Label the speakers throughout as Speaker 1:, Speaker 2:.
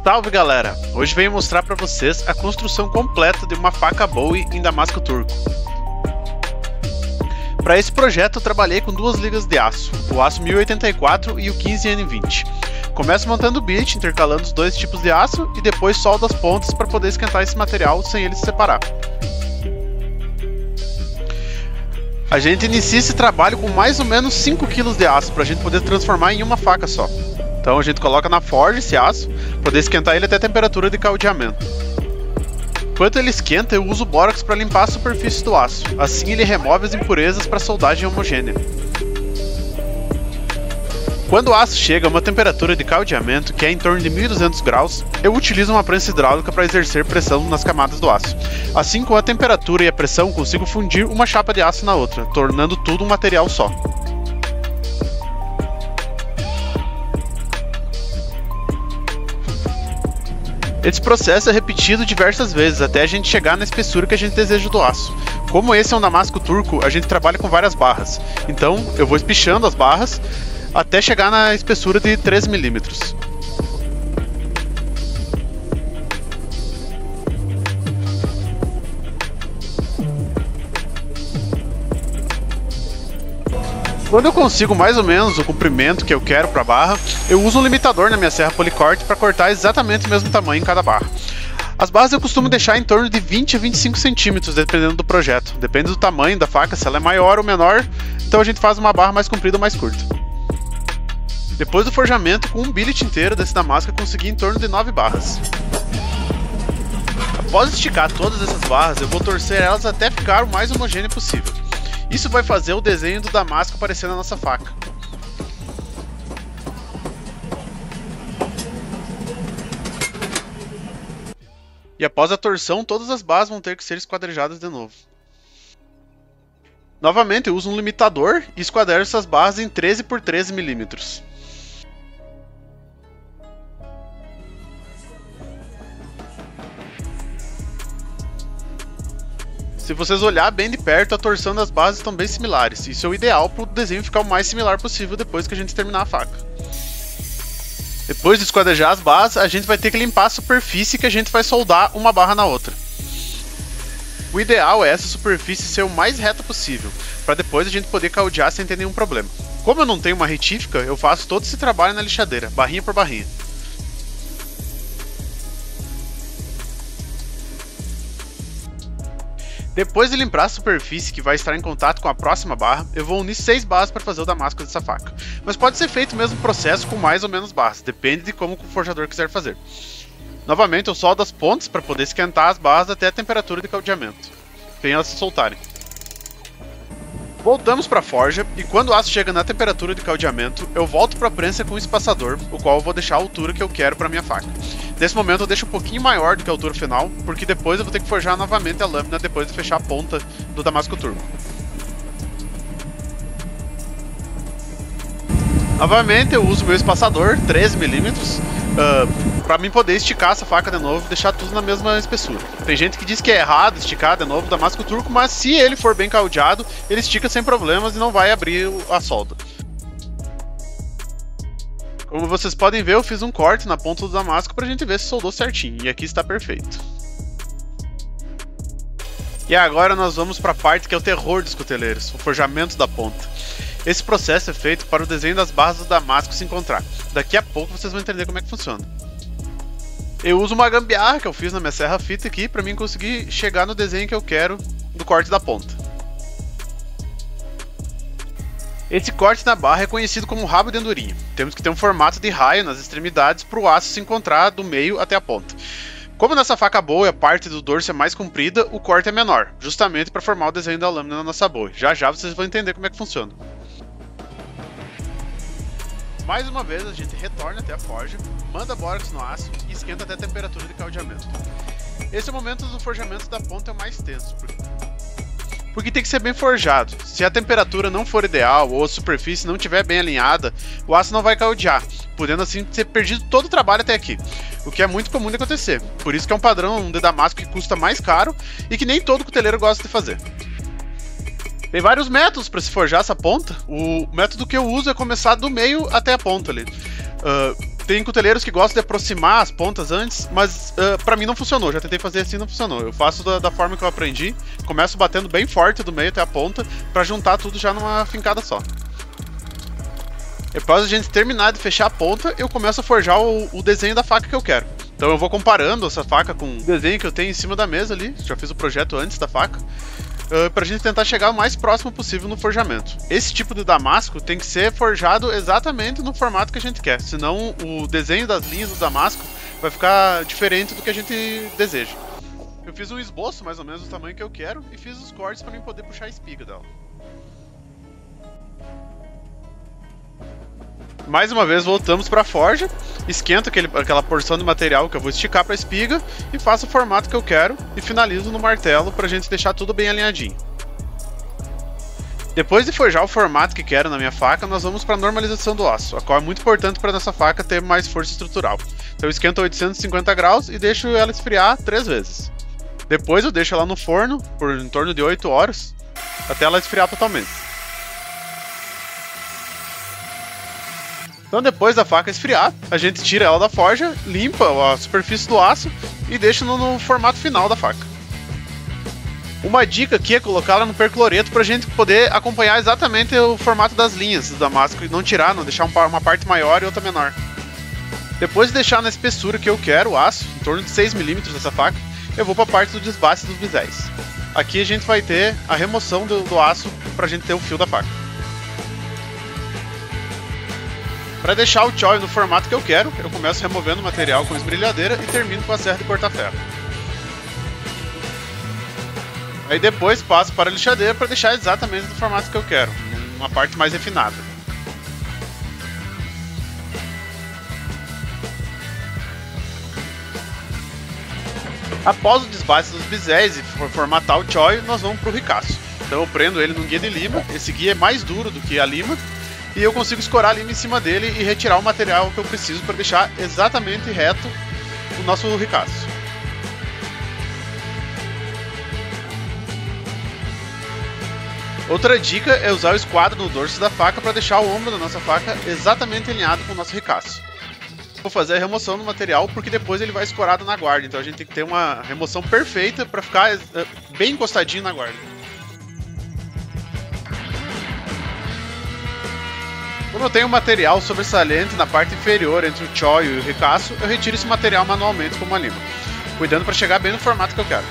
Speaker 1: Salve galera! Hoje venho mostrar para vocês a construção completa de uma faca Bowie em damasco turco. Para esse projeto eu trabalhei com duas ligas de aço, o aço 1084 e o 15N20. Começo montando o billet, intercalando os dois tipos de aço e depois soldo as pontas para poder esquentar esse material sem ele se separar. A gente inicia esse trabalho com mais ou menos 5 kg de aço para a gente poder transformar em uma faca só. Então a gente coloca na forja esse aço, para poder esquentar ele até a temperatura de caldeamento. Enquanto ele esquenta, eu uso o bórax para limpar a superfície do aço. Assim ele remove as impurezas para a soldagem homogênea. Quando o aço chega a uma temperatura de caldeamento, que é em torno de 1200 graus, eu utilizo uma prensa hidráulica para exercer pressão nas camadas do aço. Assim, com a temperatura e a pressão, consigo fundir uma chapa de aço na outra, tornando tudo um material só. Esse processo é repetido diversas vezes, até a gente chegar na espessura que a gente deseja do aço. Como esse é um damasco turco, a gente trabalha com várias barras. Então, eu vou espichando as barras até chegar na espessura de 3 mm. Quando eu consigo mais ou menos o comprimento que eu quero para a barra, eu uso um limitador na minha serra policorte para cortar exatamente o mesmo tamanho em cada barra. As barras eu costumo deixar em torno de 20 a 25 centímetros, dependendo do projeto. Depende do tamanho da faca, se ela é maior ou menor, então a gente faz uma barra mais comprida ou mais curta. Depois do forjamento, com um billet inteiro desse damasco, eu consegui em torno de 9 barras. Após esticar todas essas barras, eu vou torcer elas até ficar o mais homogêneo possível. Isso vai fazer o desenho do damasco aparecer na nossa faca. E após a torção, todas as barras vão ter que ser esquadrejadas de novo. Novamente, eu uso um limitador e esquadrejo essas barras em 13 por 13 mm. Se vocês olharem bem de perto, a torção das barras estão bem similares. Isso é o ideal para o desenho ficar o mais similar possível depois que a gente terminar a faca. Depois de esquadrejar as barras, a gente vai ter que limpar a superfície que a gente vai soldar uma barra na outra. O ideal é essa superfície ser o mais reta possível, para depois a gente poder caldear sem ter nenhum problema. Como eu não tenho uma retífica, eu faço todo esse trabalho na lixadeira, barrinha por barrinha. Depois de limpar a superfície que vai estar em contato com a próxima barra, eu vou unir 6 barras para fazer o damasco dessa faca. Mas pode ser feito o mesmo processo com mais ou menos barras, depende de como o forjador quiser fazer. Novamente eu soldo as pontas para poder esquentar as barras até a temperatura de caldeamento, sem elas se soltarem. Voltamos para a forja e quando o aço chega na temperatura de caldeamento, eu volto para a prensa com um espaçador, o qual eu vou deixar a altura que eu quero para minha faca. Nesse momento eu deixo um pouquinho maior do que a altura final, porque depois eu vou ter que forjar novamente a lâmina depois de fechar a ponta do damasco turco. Novamente eu uso meu espaçador, 13 mm, para mim poder esticar essa faca de novo e deixar tudo na mesma espessura. Tem gente que diz que é errado esticar de novo o damasco turco, mas se ele for bem caldeado, ele estica sem problemas e não vai abrir a solda. Como vocês podem ver, eu fiz um corte na ponta do damasco para a gente ver se soldou certinho, e aqui está perfeito. E agora nós vamos para a parte que é o terror dos coteleiros, o forjamento da ponta. Esse processo é feito para o desenho das barras do damasco se encontrar. Daqui a pouco vocês vão entender como é que funciona. Eu uso uma gambiarra que eu fiz na minha serra fita aqui para mim conseguir chegar no desenho que eu quero do corte da ponta. Esse corte na barra é conhecido como rabo de andorinha. Temos que ter um formato de raio nas extremidades para o aço se encontrar do meio até a ponta. Como nessa faca Bowie a parte do dorso é mais comprida, o corte é menor, justamente para formar o desenho da lâmina na nossa Bowie. Já já vocês vão entender como é que funciona. Mais uma vez a gente retorna até a forja, manda bórax no aço e esquenta até a temperatura de caldeamento. Esse é o momento do forjamento da ponta é o mais tenso, porque tem que ser bem forjado. Se a temperatura não for ideal ou a superfície não estiver bem alinhada, o aço não vai caldear, podendo assim ter perdido todo o trabalho até aqui, o que é muito comum de acontecer. Por isso que é um padrão de damasco que custa mais caro e que nem todo cuteleiro gosta de fazer. Tem vários métodos para se forjar essa ponta. O método que eu uso é começar do meio até a ponta ali. Tem cuteleiros que gostam de aproximar as pontas antes, mas pra mim não funcionou. Já tentei fazer assim, não funcionou. Eu faço da forma que eu aprendi. Começo batendo bem forte do meio até a ponta, pra juntar tudo já numa fincada só. Depois a gente terminar de fechar a ponta, eu começo a forjar o desenho da faca que eu quero. Então eu vou comparando essa faca com o desenho que eu tenho em cima da mesa ali. Já fiz o projeto antes da faca. Pra gente tentar chegar o mais próximo possível no forjamento. Esse tipo de damasco tem que ser forjado exatamente no formato que a gente quer, senão o desenho das linhas do damasco vai ficar diferente do que a gente deseja. Eu fiz um esboço mais ou menos do tamanho que eu quero e fiz os cortes para mim poder puxar a espiga dela. Mais uma vez voltamos para a forja, esquento aquela porção de material que eu vou esticar para a espiga e faço o formato que eu quero e finalizo no martelo para a gente deixar tudo bem alinhadinho. Depois de forjar o formato que quero na minha faca, nós vamos para a normalização do aço, a qual é muito importante para nossa faca ter mais força estrutural. Então eu esquento a 850 graus e deixo ela esfriar 3 vezes. Depois eu deixo ela no forno por em torno de 8 horas até ela esfriar totalmente. Então depois da faca esfriar, a gente tira ela da forja, limpa a superfície do aço e deixa no formato final da faca. Uma dica aqui é colocá-la no percloreto para a gente poder acompanhar exatamente o formato das linhas do damasco e não tirar, não deixar uma parte maior e outra menor. Depois de deixar na espessura que eu quero o aço, em torno de 6 mm dessa faca, eu vou para a parte do desbaste dos biséis. Aqui a gente vai ter a remoção do aço para a gente ter o fio da faca. Para deixar o choy no formato que eu quero, eu começo removendo o material com esmerilhadeira e termino com a serra de cortar ferro. Aí depois passo para a lixadeira para deixar exatamente no formato que eu quero, uma parte mais refinada. Após o desbaste dos biséis e formatar o choy, nós vamos para o ricaço. Então eu prendo ele num guia de lima, esse guia é mais duro do que a lima, e eu consigo escorar a lima em cima dele e retirar o material que eu preciso para deixar exatamente reto o nosso ricaço. Outra dica é usar o esquadro no dorso da faca para deixar o ombro da nossa faca exatamente alinhado com o nosso ricaço. Vou fazer a remoção do material porque depois ele vai escorado na guarda, então a gente tem que ter uma remoção perfeita para ficar bem encostadinho na guarda. Como eu tenho um material sobressalente na parte inferior entre o choy e o ricaço, eu retiro esse material manualmente com uma lima, cuidando para chegar bem no formato que eu quero.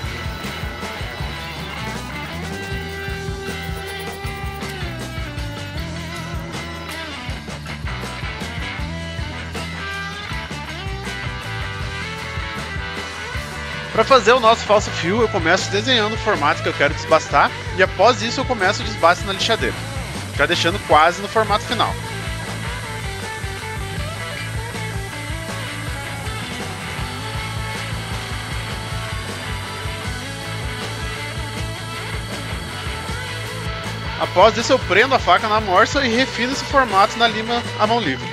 Speaker 1: Para fazer o nosso falso fio, eu começo desenhando o formato que eu quero desbastar e após isso eu começo o desbaste na lixadeira, já deixando quase no formato final. Após isso eu prendo a faca na morsa e refino esse formato na lima à mão livre.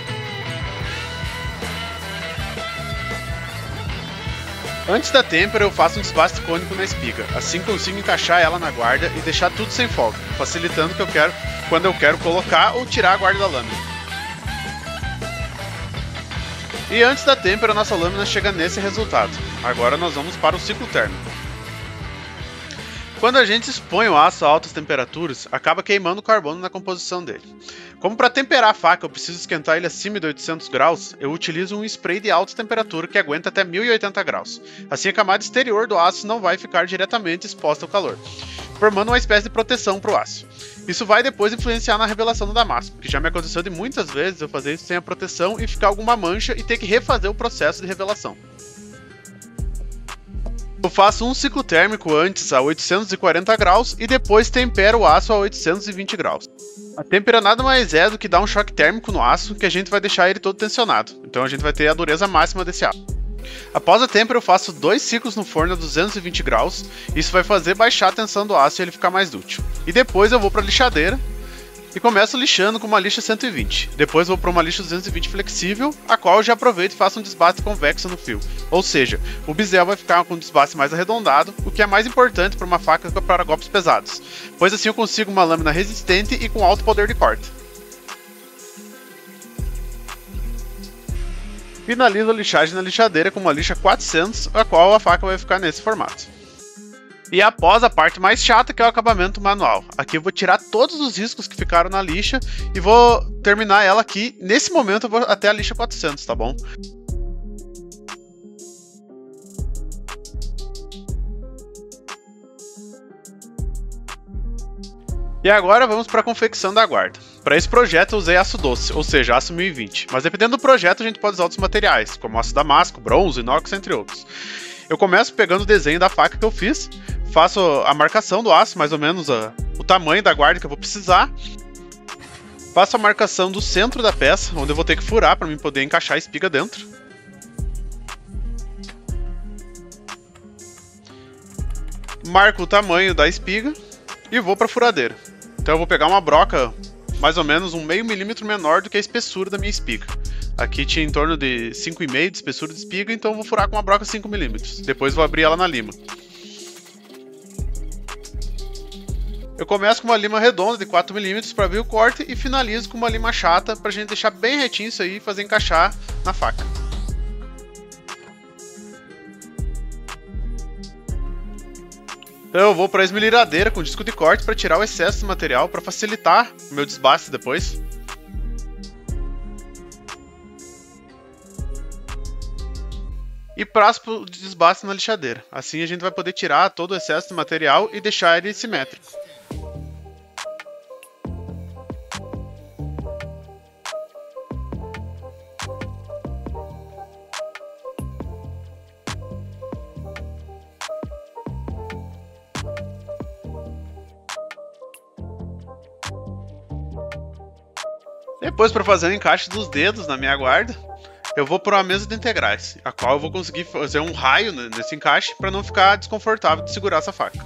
Speaker 1: Antes da têmpera eu faço um desbaste cônico na espiga, assim consigo encaixar ela na guarda e deixar tudo sem folga, facilitando quando eu quero colocar ou tirar a guarda da lâmina. E antes da têmpera nossa lâmina chega nesse resultado. Agora nós vamos para o ciclo térmico. Quando a gente expõe o aço a altas temperaturas, acaba queimando o carbono na composição dele. Como para temperar a faca eu preciso esquentar ele acima de 800 graus, eu utilizo um spray de alta temperatura que aguenta até 1080 graus. Assim a camada exterior do aço não vai ficar diretamente exposta ao calor, formando uma espécie de proteção para o aço. Isso vai depois influenciar na revelação do damasco, que já me aconteceu de muitas vezes eu fazer isso sem a proteção e ficar alguma mancha e ter que refazer o processo de revelação. Eu faço um ciclo térmico antes a 840 graus e depois tempero o aço a 820 graus. A têmpera nada mais é do que dar um choque térmico no aço que a gente vai deixar ele todo tensionado, então a gente vai ter a dureza máxima desse aço. Após a têmpera eu faço 2 ciclos no forno a 220 graus, isso vai fazer baixar a tensão do aço e ele ficar mais dúctil. E depois eu vou para a lixadeira e começo lixando com uma lixa 120. Depois vou para uma lixa 220 flexível, a qual eu já aproveito e faço um desbaste convexo no fio. Ou seja, o bisel vai ficar com um desbaste mais arredondado, o que é mais importante para uma faca para golpes pesados, pois assim eu consigo uma lâmina resistente e com alto poder de corte. Finalizo a lixagem na lixadeira com uma lixa 400, a qual a faca vai ficar nesse formato. E após a parte mais chata, que é o acabamento manual. Aqui eu vou tirar todos os riscos que ficaram na lixa e vou terminar ela aqui. Nesse momento eu vou até a lixa 400, tá bom? E agora vamos para a confecção da guarda. Para esse projeto eu usei aço doce, ou seja, aço 1020. Mas dependendo do projeto a gente pode usar outros materiais, como aço damasco, bronze, inox, entre outros. Eu começo pegando o desenho da faca que eu fiz, faço a marcação do aço, mais ou menos o tamanho da guarda que eu vou precisar. Faço a marcação do centro da peça, onde eu vou ter que furar para mim poder encaixar a espiga dentro. Marco o tamanho da espiga e vou para a furadeira. Então eu vou pegar uma broca mais ou menos 1,5 milímetro menor do que a espessura da minha espiga. Aqui tinha em torno de 5,5 de espessura de espiga, então eu vou furar com uma broca 5 milímetros. Depois vou abrir ela na lima. Eu começo com uma lima redonda de 4 milímetros para abrir o corte e finalizo com uma lima chata para a gente deixar bem retinho isso aí e fazer encaixar na faca. Então eu vou para a esmerilhadeira com disco de corte para tirar o excesso de material para facilitar o meu desbaste depois. E passo o desbaste na lixadeira. Assim a gente vai poder tirar todo o excesso de material e deixar ele simétrico. Depois, para fazer o encaixe dos dedos na minha guarda, eu vou para uma mesa de integrais, a qual eu vou conseguir fazer um raio nesse encaixe para não ficar desconfortável de segurar essa faca.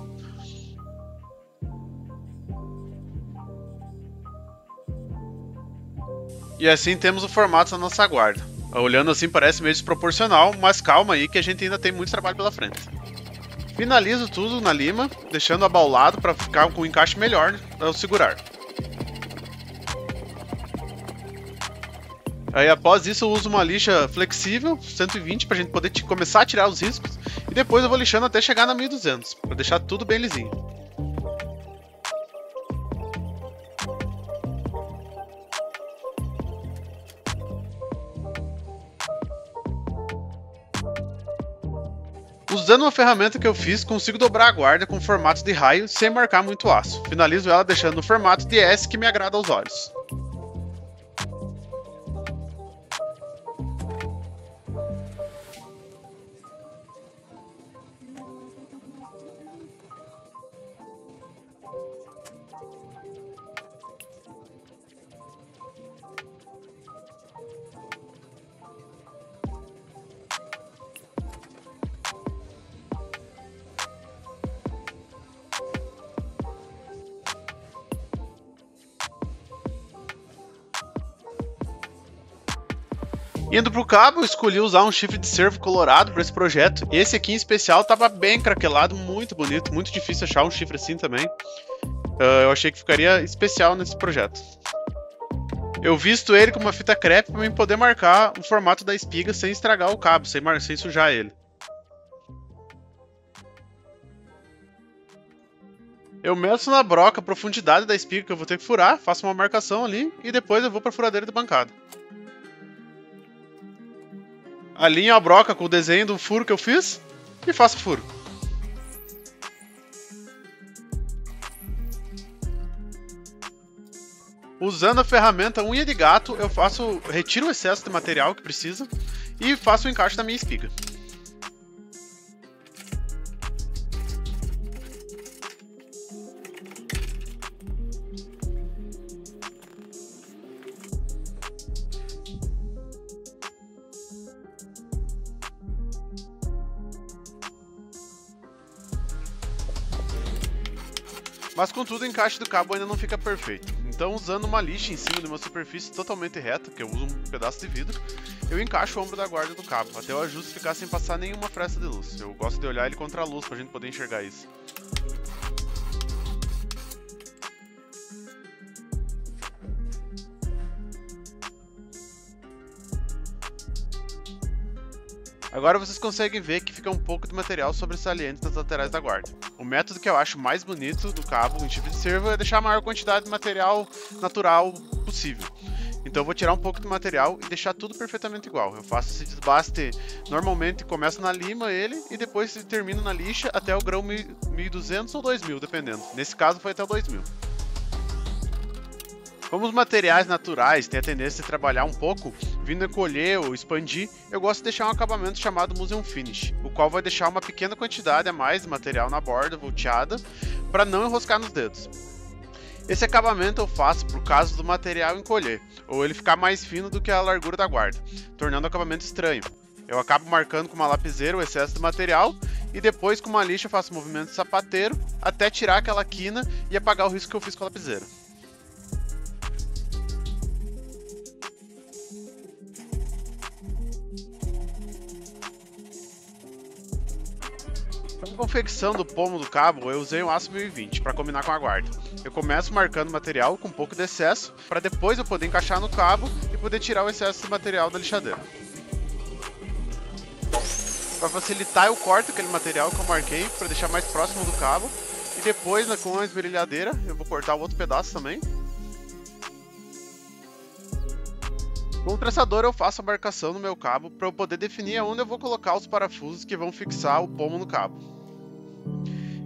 Speaker 1: E assim temos o formato da nossa guarda. Olhando assim parece meio desproporcional, mas calma aí que a gente ainda tem muito trabalho pela frente. Finalizo tudo na lima, deixando abaulado para ficar com um encaixe melhor ao segurar. Aí após isso eu uso uma lixa flexível, 120, para a gente poder começar a tirar os riscos. E depois eu vou lixando até chegar na 1200, para deixar tudo bem lisinho. Usando uma ferramenta que eu fiz, consigo dobrar a guarda com formato de raio sem marcar muito aço. Finalizo ela deixando no formato de S que me agrada aos olhos. Indo pro cabo, eu escolhi usar um chifre de servo colorado para esse projeto. Esse aqui em especial estava bem craquelado, muito bonito, muito difícil achar um chifre assim também. Eu achei que ficaria especial nesse projeto. Eu visto ele com uma fita crepe para poder marcar o formato da espiga sem estragar o cabo, sem sujar ele. Eu meço na broca a profundidade da espiga que eu vou ter que furar, faço uma marcação ali e depois eu vou para a furadeira de bancada. Alinho a broca com o desenho do furo que eu fiz e faço o furo. Usando a ferramenta unha de gato, eu retiro o excesso de material que precisa e faço o encaixe da minha espiga. Mas contudo o encaixe do cabo ainda não fica perfeito. Então usando uma lixa em cima de uma superfície totalmente reta, que eu uso um pedaço de vidro, eu encaixo o ombro da guarda do cabo, até o ajuste ficar sem passar nenhuma fresta de luz. Eu gosto de olhar ele contra a luz pra gente poder enxergar isso. Agora vocês conseguem ver que fica um pouco de material sobressalente nas laterais da guarda. O método que eu acho mais bonito do cabo em chifre de cervo é deixar a maior quantidade de material natural possível. Então eu vou tirar um pouco de material e deixar tudo perfeitamente igual. Eu faço esse desbaste, normalmente começo na lima ele e depois termino na lixa até o grão 1200 ou 2000, dependendo. Nesse caso foi até o 2000. Como os materiais naturais têm a tendência de trabalhar um pouco, vindo encolher ou expandir, eu gosto de deixar um acabamento chamado Museum Finish, o qual vai deixar uma pequena quantidade a mais de material na borda volteada para não enroscar nos dedos. Esse acabamento eu faço por causa do material encolher, ou ele ficar mais fino do que a largura da guarda, tornando o acabamento estranho. Eu acabo marcando com uma lapiseira o excesso de material e depois com uma lixa eu faço movimento de sapateiro até tirar aquela quina e apagar o risco que eu fiz com a lapiseira. Para a confecção do pomo do cabo, eu usei um aço 1020 para combinar com a guarda. Eu começo marcando o material com um pouco de excesso, para depois eu poder encaixar no cabo e poder tirar o excesso de material da lixadeira. Para facilitar, eu corto aquele material que eu marquei para deixar mais próximo do cabo e depois, com a esmerilhadeira, eu vou cortar o outro pedaço também. Com o traçador eu faço a marcação no meu cabo para eu poder definir aonde eu vou colocar os parafusos que vão fixar o pomo no cabo.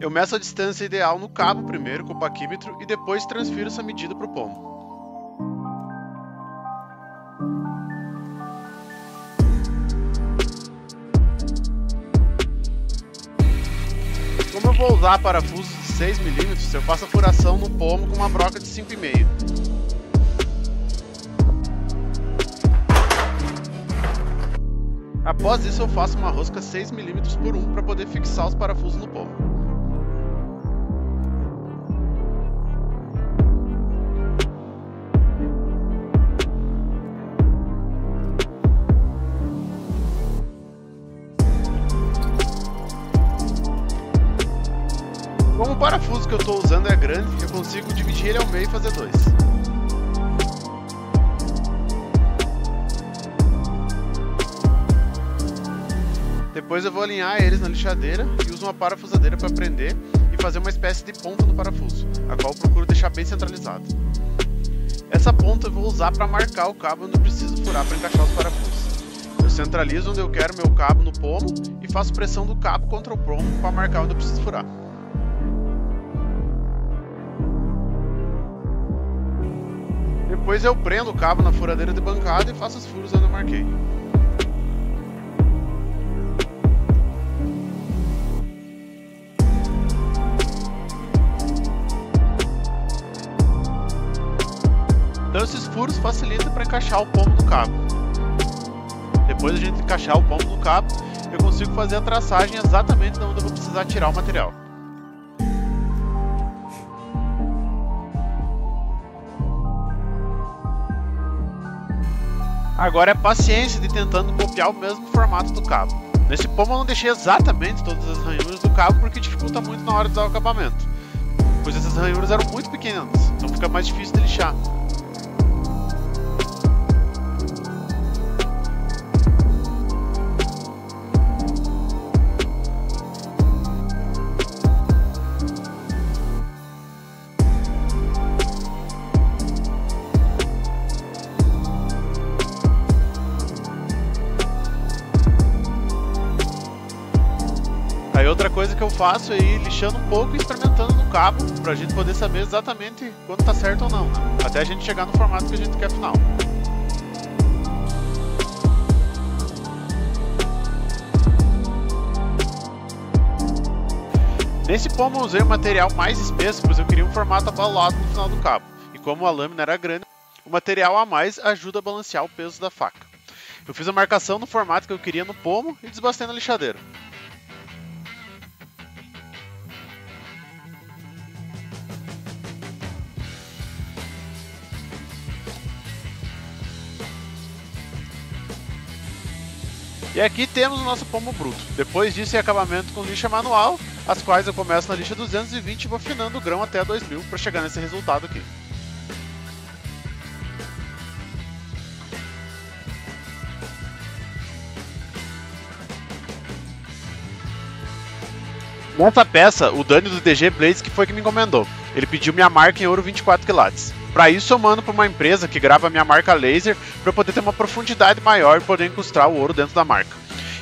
Speaker 1: Eu meço a distância ideal no cabo primeiro com o paquímetro e depois transfiro essa medida para o pomo. Como eu vou usar parafusos de 6 mm, eu faço a furação no pomo com uma broca de 5,5. Após isso eu faço uma rosca 6 mm por 1 para poder fixar os parafusos no pomo. Como o parafuso que eu estou usando é grande, eu consigo dividir ele ao meio e fazer dois. Depois eu vou alinhar eles na lixadeira e uso uma parafusadeira para prender e fazer uma espécie de ponta no parafuso, a qual eu procuro deixar bem centralizado. Essa ponta eu vou usar para marcar o cabo onde eu preciso furar para encaixar os parafusos. Eu centralizo onde eu quero meu cabo no pomo e faço pressão do cabo contra o pomo para marcar onde eu preciso furar. Depois eu prendo o cabo na furadeira de bancada e faço os furos onde eu marquei. Então esses furos facilitam para encaixar o pomo no cabo. Depois de a gente encaixar o pomo no cabo, eu consigo fazer a traçagem exatamente de onde eu vou precisar tirar o material. Agora é paciência de tentando copiar o mesmo formato do cabo. Nesse pomo eu não deixei exatamente todas as ranhuras do cabo porque dificulta muito na hora de dar o acabamento, pois essas ranhuras eram muito pequenas, então fica mais difícil de lixar. Aí outra coisa que eu faço é ir lixando um pouco e experimentando no cabo, pra gente poder saber exatamente quando tá certo ou não, né? Até a gente chegar no formato que a gente quer final. Nesse pomo eu usei um material mais espesso, pois eu queria um formato abalado no final do cabo. E como a lâmina era grande, o material a mais ajuda a balancear o peso da faca. Eu fiz a marcação no formato que eu queria no pomo e desbastei na lixadeira. E aqui temos o nosso pomo bruto. Depois disso é acabamento com lixa manual, as quais eu começo na lixa 220 e vou afinando o grão até 2000 para chegar nesse resultado aqui. Nessa peça, o Dani do DG Blades que foi que me encomendou. Ele pediu minha marca em ouro 24 quilates. Para isso eu mando para uma empresa que grava minha marca laser para eu poder ter uma profundidade maior e poder incrustar o ouro dentro da marca.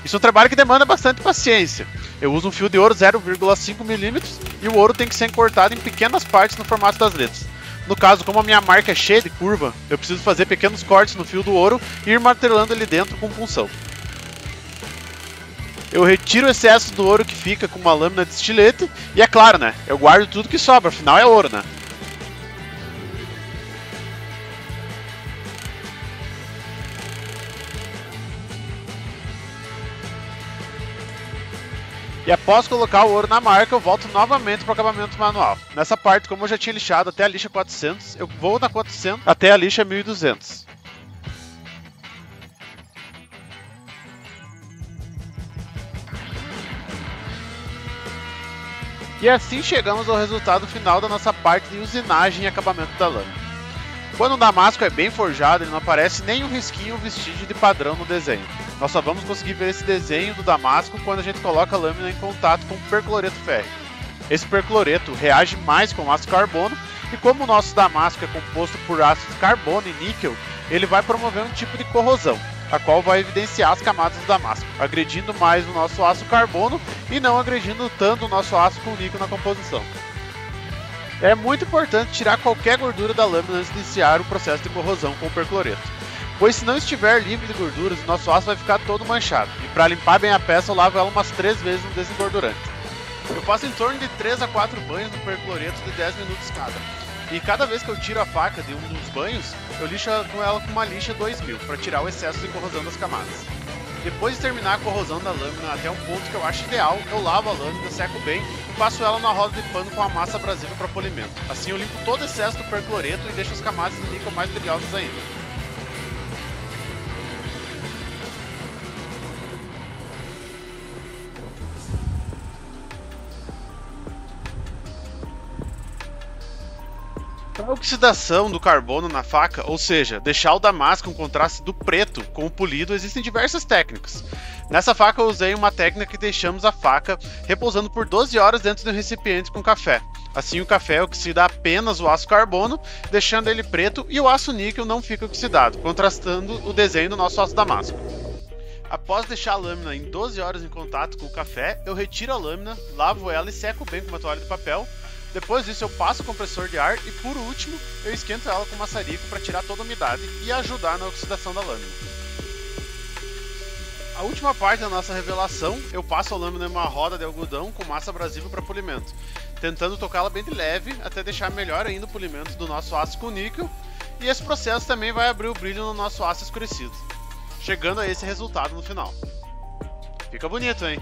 Speaker 1: Isso é um trabalho que demanda bastante paciência. Eu uso um fio de ouro 0,5 mm e o ouro tem que ser cortado em pequenas partes no formato das letras. No caso, como a minha marca é cheia de curva, eu preciso fazer pequenos cortes no fio do ouro e ir martelando ele dentro com punção. Eu retiro o excesso do ouro que fica com uma lâmina de estilete e é claro, né? Eu guardo tudo que sobra, afinal é ouro, né? E após colocar o ouro na marca, eu volto novamente para o acabamento manual. Nessa parte, como eu já tinha lixado até a lixa 400, eu vou na 400 até a lixa 1200. E assim chegamos ao resultado final da nossa parte de usinagem e acabamento da lâmina. Quando o damasco é bem forjado, ele não aparece nem um risquinho ou vestígio de padrão no desenho. Nós só vamos conseguir ver esse desenho do damasco quando a gente coloca a lâmina em contato com o percloreto férrico. Esse percloreto reage mais com o ácido carbono e como o nosso damasco é composto por ácidos carbono e níquel, ele vai promover um tipo de corrosão, a qual vai evidenciar as camadas do damasco, agredindo mais o nosso ácido carbono e não agredindo tanto o nosso ácido com níquel na composição. É muito importante tirar qualquer gordura da lâmina antes de iniciar o processo de corrosão com o percloreto, pois se não estiver livre de gorduras, o nosso aço vai ficar todo manchado, e para limpar bem a peça eu lavo ela umas 3 vezes no desengordurante. Eu faço em torno de 3 a 4 banhos no percloreto de 10 minutos cada, e cada vez que eu tiro a faca de um dos banhos, eu lixo ela com uma lixa 2000 para tirar o excesso de corrosão das camadas. Depois de terminar a corrosão da lâmina até um ponto que eu acho ideal, eu lavo a lâmina, seco bem e passo ela na roda de pano com a massa abrasiva para polimento. Assim eu limpo todo o excesso do percloreto e deixo as camadas de níquel mais brilhosas ainda. Para a oxidação do carbono na faca, ou seja, deixar o damasco um contraste do preto com o polido, existem diversas técnicas. Nessa faca eu usei uma técnica que deixamos a faca repousando por 12 horas dentro de um recipiente com café. Assim o café oxida apenas o aço carbono, deixando ele preto e o aço níquel não fica oxidado, contrastando o desenho do nosso aço damasco. Após deixar a lâmina em 12 horas em contato com o café, eu retiro a lâmina, lavo ela e seco bem com uma toalha de papel. Depois disso eu passo o compressor de ar e por último eu esquento ela com maçarico para tirar toda a umidade e ajudar na oxidação da lâmina. A última parte da nossa revelação, eu passo a lâmina em uma roda de algodão com massa abrasiva para polimento, tentando tocá-la bem de leve até deixar melhor ainda o polimento do nosso aço com níquel, e esse processo também vai abrir o brilho no nosso aço escurecido, chegando a esse resultado no final. Fica bonito, hein?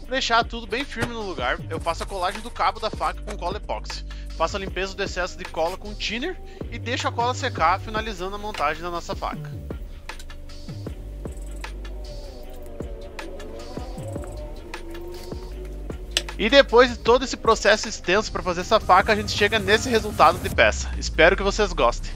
Speaker 1: Para deixar tudo bem firme no lugar, eu faço a colagem do cabo da faca com cola epóxi. Faço a limpeza do excesso de cola com thinner e deixo a cola secar, finalizando a montagem da nossa faca. E depois de todo esse processo extenso para fazer essa faca, a gente chega nesse resultado de peça. Espero que vocês gostem.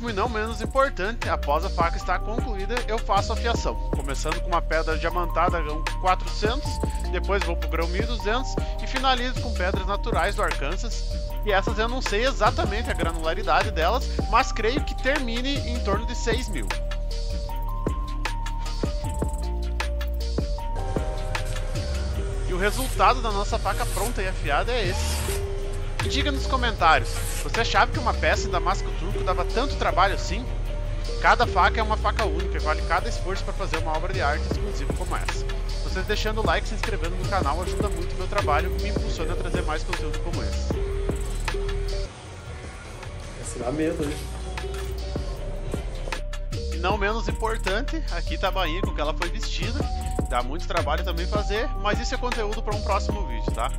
Speaker 1: último e não menos importante, após a faca estar concluída, eu faço a fiação. Começando com uma pedra diamantada grão 400, depois vou para o grão 1200 e finalizo com pedras naturais do Arkansas. E essas eu não sei exatamente a granularidade delas, mas creio que termine em torno de 6.000. E o resultado da nossa faca pronta e afiada é esse. E diga nos comentários, você achava que uma peça em damasco turco dava tanto trabalho assim? Cada faca é uma faca única, vale cada esforço para fazer uma obra de arte exclusiva como essa. Vocês deixando o like e se inscrevendo no canal ajuda muito o meu trabalho e me impulsiona a trazer mais conteúdo como esse.
Speaker 2: Esse dá medo, né?
Speaker 1: E não menos importante, aqui tá a bainha com que ela foi vestida. Dá muito trabalho também fazer, mas isso é conteúdo para um próximo vídeo, tá?